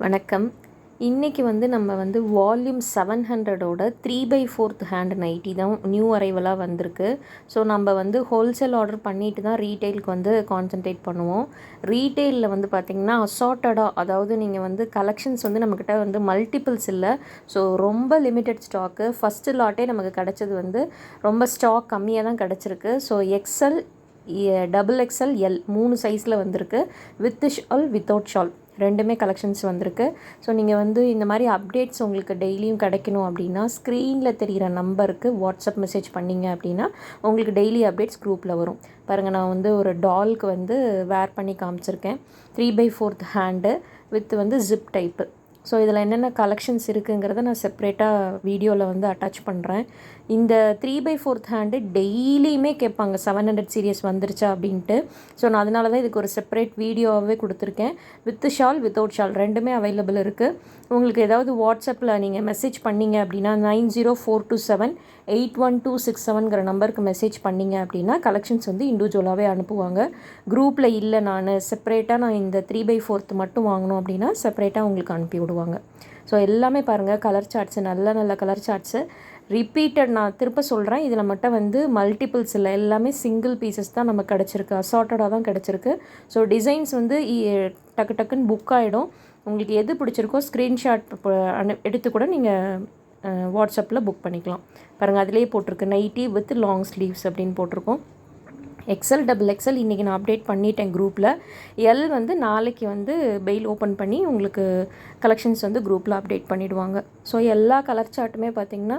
வணக்கம். இன்றைக்கி நம்ம வால்யூம் 700ஓட 3/4 ஹேண்ட் நைட்டி தான் நியூ அரைவலாக வந்திருக்கு. ஸோ நம்ம ஹோல்சேல் ஆர்டர் பண்ணிட்டு தான் ரீட்டெயிலுக்கு கான்சன்ட்ரேட் பண்ணுவோம். ரீட்டெயிலில் பார்த்திங்கன்னா அசார்ட்டடாக, அதாவது நீங்கள் கலெக்ஷன்ஸ் நம்மக்கிட்ட மல்டிபிள்ஸ் இல்லை. ஸோ ரொம்ப லிமிட்டட் ஸ்டாக்கு. ஃபஸ்ட்டு லாட்டே நமக்கு கிடச்சது ரொம்ப ஸ்டாக் கம்மியாக தான் கிடச்சிருக்கு. ஸோ எக்ஸ்எல், XXL, எல் 3 சைஸில் வந்திருக்கு. வித் ஷால், வித்தவுட் ஷால் ரெண்டுமே கலெக்ஷன்ஸ் வந்திருக்கு. ஸோ நீங்கள் இந்த மாதிரி அப்டேட்ஸ் உங்களுக்கு டெய்லியும் கிடைக்கணும் அப்படின்னா ஸ்க்ரீனில் தெரிகிற நம்பருக்கு வாட்ஸ்அப் மெசேஜ் பண்ணிங்க அப்படின்னா உங்களுக்கு டெய்லி அப்டேட்ஸ் குரூப்பில் வரும். பாருங்கள், நான் ஒரு டால்க்கு வேர் பண்ணி காமிச்சிருக்கேன். 3/4 hand with zip type. So இதில் என்னென்ன கலெக்ஷன்ஸ் இருக்குங்கிறத நான் செப்ரேட்டாக வீடியோவில் அட்டாச் பண்ணுறேன். இந்த 3/4 ஹேண்டு டெய்லியுமே கேட்பாங்க 700 சீரியஸ் வந்துருச்சா அப்படின்ட்டு. ஸோ நான் அதனால தான் இதுக்கு ஒரு செப்பரேட் வீடியோவாகவே கொடுத்துருக்கேன். வித் ஷால், வித்தவுட் ஷால் ரெண்டுமே அவைலபிள் இருக்குது. உங்களுக்கு ஏதாவது வாட்ஸ்அப்பில் நீங்கள் மெசேஜ் பண்ணிங்க அப்படின்னா 9042781267 நம்பருக்கு மெசேஜ் பண்ணிங்க அப்படின்னா கலெக்ஷன்ஸ் இண்டிவிஜுவலாகவே அனுப்புவாங்க. குரூப்பில் இல்லை, நான் செப்பரேட்டாக நான் இந்த 3/4 மட்டும் வாங்கணும் அப்படின்னா செப்பரேட்டாக உங்களுக்கு அனுப்பி விடுவாங்க. ஸோ எல்லாமே பாருங்கள், கலர் சார்ட்ஸு, நல்ல கலர் சார்ட்ஸு. ரிப்பீட்டட், நான் திருப்ப சொல்கிறேன், இதில் மட்டும் மல்டிபிள்ஸ் இல்லை, எல்லாமே சிங்கிள் பீசஸ் தான் நமக்கு கிடச்சிருக்கு. அசார்ட்டடாக தான் கிடச்சிருக்கு. ஸோ டிசைன்ஸ் டக்கு டக்குன்னு புக் ஆகிடும். உங்களுக்கு எது பிடிச்சிருக்கோ ஸ்க்ரீன்ஷாட் எடுத்து கூட நீங்கள் வாட்ஸ்அப்பில் புக் பண்ணிக்கலாம். பாருங்கள், அதிலே போட்டிருக்கு நைட்டி வித் லாங் ஸ்லீவ்ஸ் அப்படின்னு போட்டிருக்கோம். XL, XXL இன்றைக்கி நான் அப்டேட் பண்ணிட்டேன் குரூப்பில். எல் நாளைக்கு பெயில் ஓப்பன் பண்ணி உங்களுக்கு கலெக்ஷன்ஸ் குரூப்பில் அப்டேட் பண்ணிவிடுவாங்க. ஸோ எல்லா கலர் சார்ட்டுமே பார்த்திங்கன்னா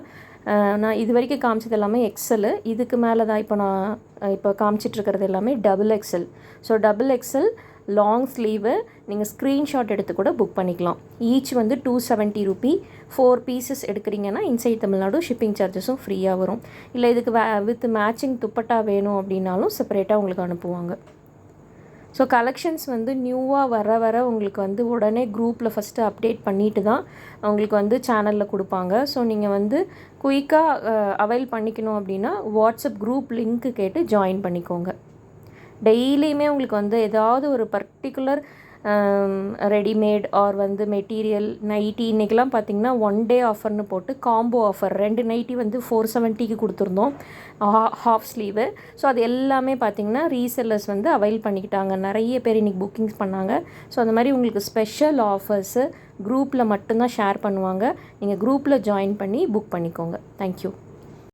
நான் இது வரைக்கும் காமிச்சது எல்லாமே XL. இதுக்கு மேலே தான் இப்போ காமிச்சிட்ருக்கிறது எல்லாமே XXL. So XXL long sleeve நீங்கள் ஸ்க்ரீன்ஷாட் எடுத்து கூட புக் பண்ணிக்கலாம். Each 270 rupee. 4 பீசஸ் எடுக்கிறீங்கன்னா இன்சைட் தமிழ்நாடு ஷிப்பிங் சார்ஜஸும் ஃப்ரீயாக வரும். இல்லை இதுக்கு வித் மேட்சிங் துப்பட்டா வேணும் அப்படின்னாலும் செப்பரேட்டாக உங்களுக்கு அனுப்புவாங்க. ஸோ கலெக்ஷன்ஸ் நியூவாக வர உங்களுக்கு உடனே குரூப்பில் ஃபஸ்ட்டு அப்டேட் பண்ணிட்டு தான் உங்களுக்கு சேனலில் கொடுப்பாங்க. ஸோ நீங்கள் குயிக்காக அவைல் பண்ணிக்கணும் அப்படின்னா வாட்ஸ்அப் குரூப் லிங்க்கு கேட்டு ஜாயின் பண்ணிக்கோங்க. டெய்லியுமே உங்களுக்கு ஏதாவது ஒரு particular readymade or material nighty இன்றைக்கெலாம் பார்த்திங்கன்னா 1 டே ஆஃபர்னு போட்டு காம்போ ஆஃபர் 2 நைட்டி 470க்கு கொடுத்துருந்தோம், ஹாஃப் ஸ்லீவு. ஸோ அது எல்லாமே பார்த்திங்கன்னா ரீசெல்லர்ஸ் அவைல் பண்ணிக்கிட்டாங்க. நிறைய பேர் இன்றைக்கி புக்கிங்ஸ் பண்ணாங்க. ஸோ அந்த மாதிரி உங்களுக்கு ஸ்பெஷல் ஆஃபர்ஸு குரூப்பில் மட்டும்தான் ஷேர் பண்ணுவாங்க. நீங்கள் குரூப்பில் ஜாயின் பண்ணி புக் பண்ணிக்கோங்க. தேங்க்யூ.